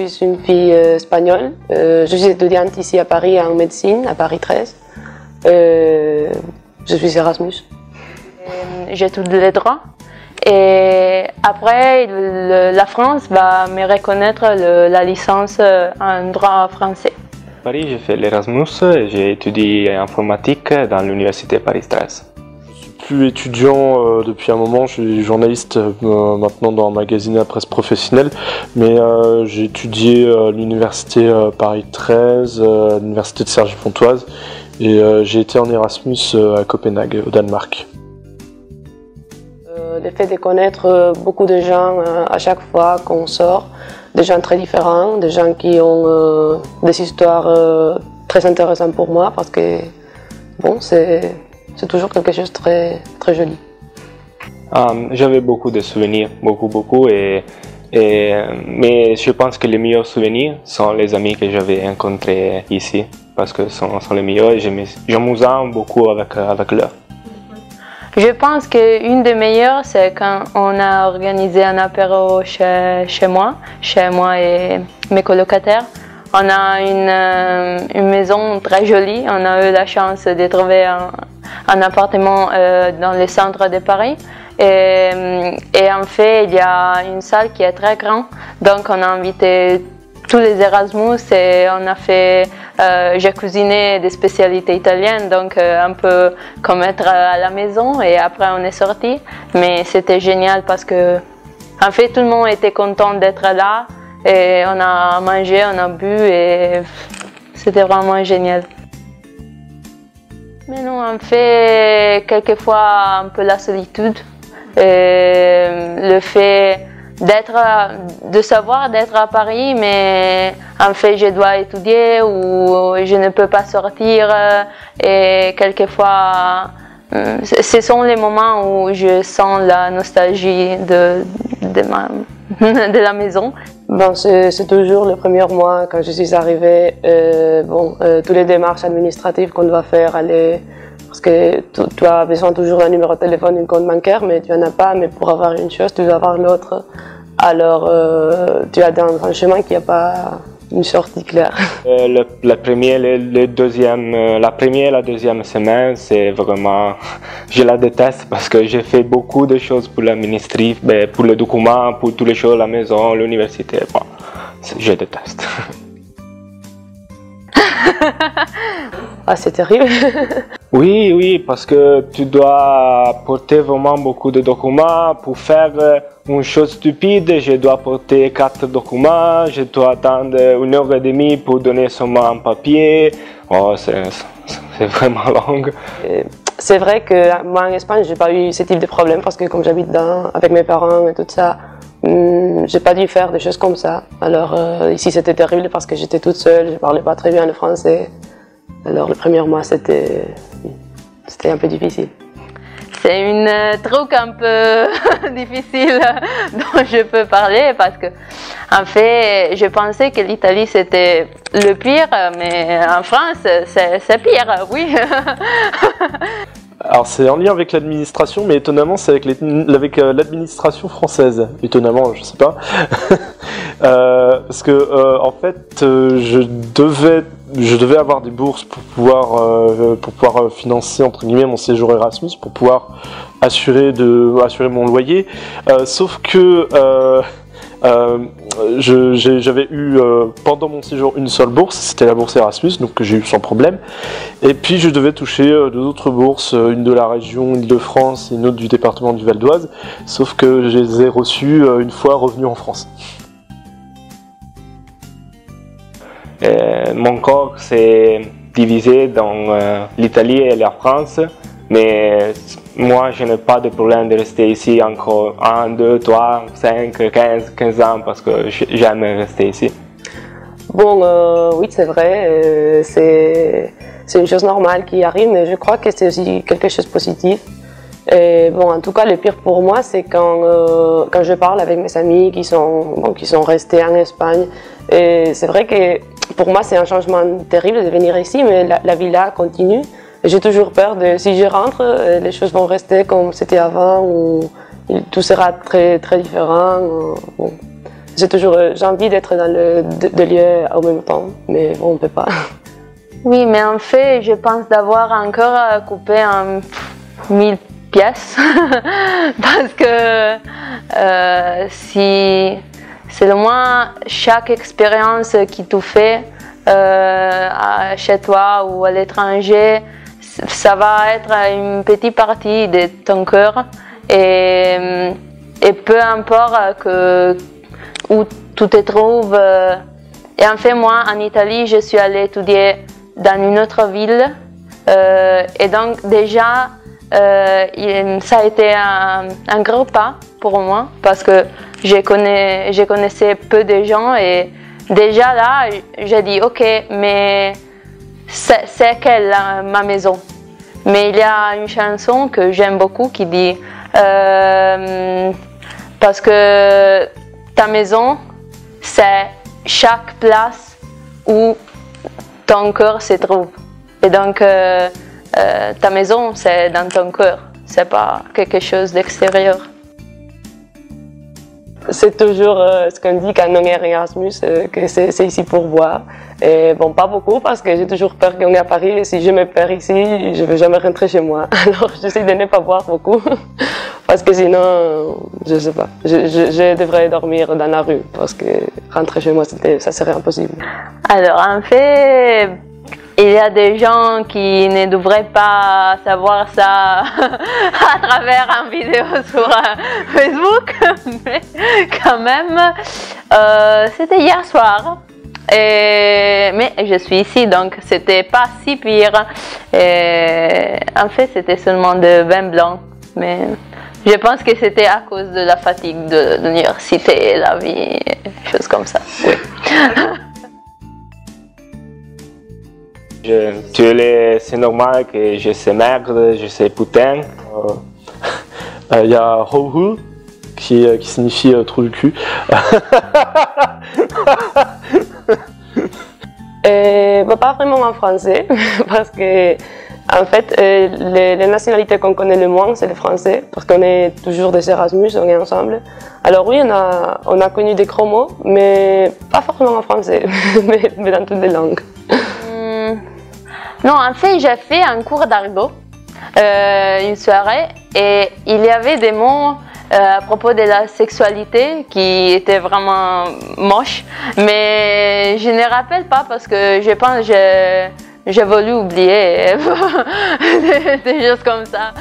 suis une fille espagnole. Je suis étudiante ici à Paris en médecine, à Paris 13. Je suis Erasmus. J'étudie les droits. Et après, la France va me reconnaître la licence en droit français. À Paris, j'ai fait l'Erasmus et j'ai étudié informatique dans l'université Paris 13. Je suis plus étudiant depuis un moment, je suis journaliste maintenant dans un magazine à presse professionnelle, mais j'ai étudié à l'université Paris 13, à l'université de Cergy-Pontoise, et j'ai été en Erasmus à Copenhague, au Danemark. Le fait de connaître beaucoup de gens à chaque fois qu'on sort, des gens très différents, des gens qui ont des histoires très intéressantes pour moi parce que bon, c'est toujours quelque chose de très joli. J'avais beaucoup de souvenirs, beaucoup, mais je pense que les meilleurs souvenirs sont les amis que j'avais rencontrés ici parce que sont les meilleurs et j'amusais beaucoup avec eux. Je pense qu'une des meilleures, c'est quand on a organisé un apéro chez moi et mes colocataires. On a une maison très jolie, on a eu la chance de trouver un appartement dans le centre de Paris. Et en fait, il y a une salle qui est très grande, donc on a invité tous les Erasmus et on a fait, j'ai cuisiné des spécialités italiennes, donc un peu comme être à la maison et après on est sorti. Mais c'était génial parce que en fait tout le monde était content d'être là et on a mangé, on a bu et c'était vraiment génial. Mais non, en fait quelquefois un peu la solitude, et le fait de savoir d'être à Paris, mais en fait je dois étudier ou je ne peux pas sortir et quelquefois ce sont les moments où je sens la nostalgie de la maison. Bon, c'est toujours le premier mois quand je suis arrivée, toutes les démarches administratives qu'on doit faire, parce que tu as besoin toujours d'un numéro de téléphone, d'un compte bancaire, mais tu n'en as pas, mais pour avoir une chose, tu dois avoir l'autre. Alors, tu as dans un chemin qui n'a pas une sortie claire. La première et la deuxième semaine, c'est vraiment... Je la déteste parce que j'ai fait beaucoup de choses pour l'administratif, pour les documents, pour toutes les choses, la maison, l'université. Bon, je déteste. Ah, c'est terrible. Oui, parce que tu dois porter vraiment beaucoup de documents. Pour faire une chose stupide, je dois porter 4 documents, je dois attendre 1h30 pour donner seulement un papier. Oh, c'est vraiment long. C'est vrai que moi en Espagne, j'ai pas eu ce type de problème parce que comme j'habite avec mes parents et tout ça, j'ai pas dû faire des choses comme ça. Alors ici c'était terrible parce que j'étais toute seule, je parlais pas très bien le français. Alors le premier mois c'était un peu difficile. C'est un truc un peu difficile dont je peux parler parce que en fait je pensais que l'Italie c'était le pire, mais en France c'est pire, oui. Alors c'est en lien avec l'administration, mais étonnamment c'est avec l'administration française. Étonnamment, je sais pas. Parce que en fait je devais avoir des bourses pour pouvoir financer entre guillemets mon séjour Erasmus, pour pouvoir assurer mon loyer. Sauf que j'avais eu pendant mon séjour une seule bourse, c'était la bourse Erasmus, donc que j'ai eu sans problème. Et puis je devais toucher 2 autres bourses, une de la région Île-de-France et une autre du département du Val d'Oise, sauf que je les ai reçues une fois revenu en France. Mon corps s'est divisé dans l'Italie et la France, mais moi je n'ai pas de problème de rester ici encore 1, 2, 3, 5, 15 ans parce que j'aime rester ici. Bon, oui c'est vrai, c'est une chose normale qui arrive, mais je crois que c'est aussi quelque chose de positif. Et bon, en tout cas, le pire pour moi, c'est quand je parle avec mes amis qui sont restés en Espagne. Et c'est vrai que pour moi, c'est un changement terrible de venir ici, mais la vie là continue. J'ai toujours peur de, si je rentre, les choses vont rester comme c'était avant, ou tout sera très, très différent. Bon. j'ai envie d'être dans deux lieux en même temps, mais bon, on peut pas. Oui, mais en fait, je pense d'avoir encore coupé en 1000 pièces parce que si selon moi, chaque expérience que tu fais chez toi ou à l'étranger, ça va être une petite partie de ton cœur et peu importe où tu te trouves. Et en fait, moi, en Italie, je suis allée étudier dans une autre ville et donc déjà, ça a été un gros pas pour moi parce que je connaissais peu de gens et déjà là, j'ai dit ok, mais c'est quelle ma maison? Mais il y a une chanson que j'aime beaucoup qui dit parce que ta maison, c'est chaque place où ton cœur se trouve. Et donc, ta maison, c'est dans ton cœur, c'est pas quelque chose d'extérieur. C'est toujours ce qu'on dit quand on est Erasmus, que c'est ici pour voir. Et bon, pas beaucoup parce que j'ai toujours peur qu'on est à Paris et si je me perds ici, je ne vais jamais rentrer chez moi. Alors j'essaie de ne pas boire beaucoup parce que sinon, je sais pas, je devrais dormir dans la rue parce que rentrer chez moi, ça serait impossible. Alors en fait, il y a des gens qui ne devraient pas savoir ça à travers une vidéo sur Facebook, mais quand même, c'était hier soir. Mais je suis ici, donc c'était pas si pire. En fait, c'était seulement de vin blanc, mais je pense que c'était à cause de la fatigue de l'université, la vie, choses comme ça. Oui. C'est normal que je sais merde, je sais putain. Il y a Hohu qui signifie trou du cul. Pas vraiment en français, parce que en fait, les nationalités qu'on connaît le moins, c'est le français, parce qu'on est toujours des Erasmus, on est ensemble. Alors oui, on a connu des gros mots, mais pas forcément en français, mais dans toutes les langues. Non, en fait, j'ai fait un cours d'argot, une soirée, et il y avait des mots à propos de la sexualité qui étaient vraiment moches, mais je ne rappelle pas parce que je pense que j'ai voulu oublier des choses comme ça.